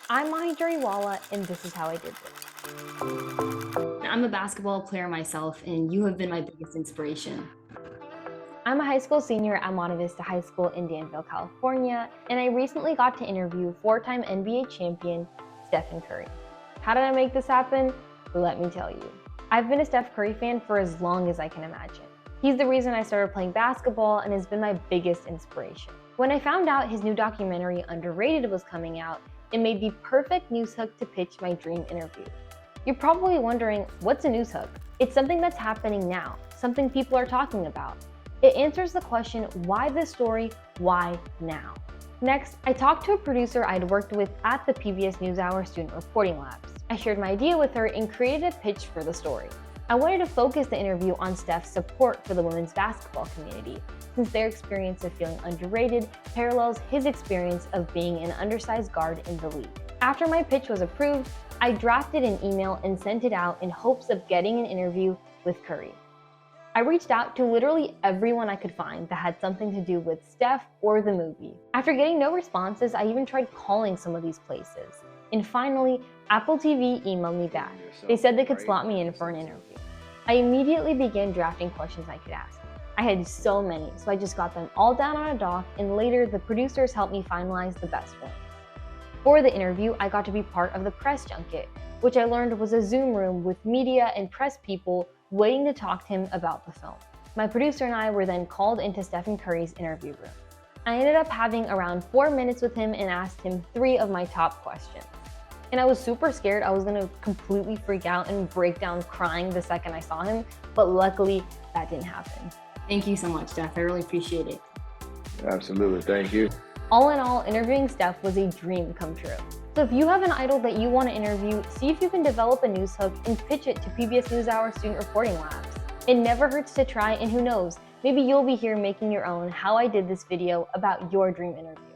I'm Mahi Jariwala, and this is how I did this. I'm a basketball player myself, and you have been my biggest inspiration. I'm a high school senior at Monte Vista High School in Danville, California, and I recently got to interview four-time NBA champion Stephen Curry. How did I make this happen? Let me tell you. I've been a Steph Curry fan for as long as I can imagine. He's the reason I started playing basketball and has been my biggest inspiration. When I found out his new documentary, Underrated, was coming out, it made the perfect news hook to pitch my dream interview. You're probably wondering, what's a news hook? It's something that's happening now, something people are talking about. It answers the question, why this story, why now? Next, I talked to a producer I'd worked with at the PBS NewsHour Student Reporting Labs. I shared my idea with her and created a pitch for the story. I wanted to focus the interview on Steph's support for the women's basketball community, since their experience of feeling underrated parallels his experience of being an undersized guard in the league. After my pitch was approved, I drafted an email and sent it out in hopes of getting an interview with Curry. I reached out to literally everyone I could find that had something to do with Steph or the movie. After getting no responses, I even tried calling some of these places. And finally, Apple TV emailed me back. They said they could slot me in for an interview. I immediately began drafting questions I could ask. I had so many, so I just got them all down on a doc, and later the producers helped me finalize the best ones. For the interview, I got to be part of the press junket, which I learned was a Zoom room with media and press people waiting to talk to him about the film. My producer and I were then called into Stephen Curry's interview room. I ended up having around 4 minutes with him and asked him 3 of my top questions. And I was super scared I was gonna completely freak out and break down crying the second I saw him, but luckily that didn't happen. Thank you so much, Steph. I really appreciate it. Absolutely, thank you. All in all, interviewing Steph was a dream come true. So if you have an idol that you want to interview, see if you can develop a news hook and pitch it to PBS NewsHour Student Reporting Labs. It never hurts to try, and who knows, maybe you'll be here making your own How I Did This video about your dream interview.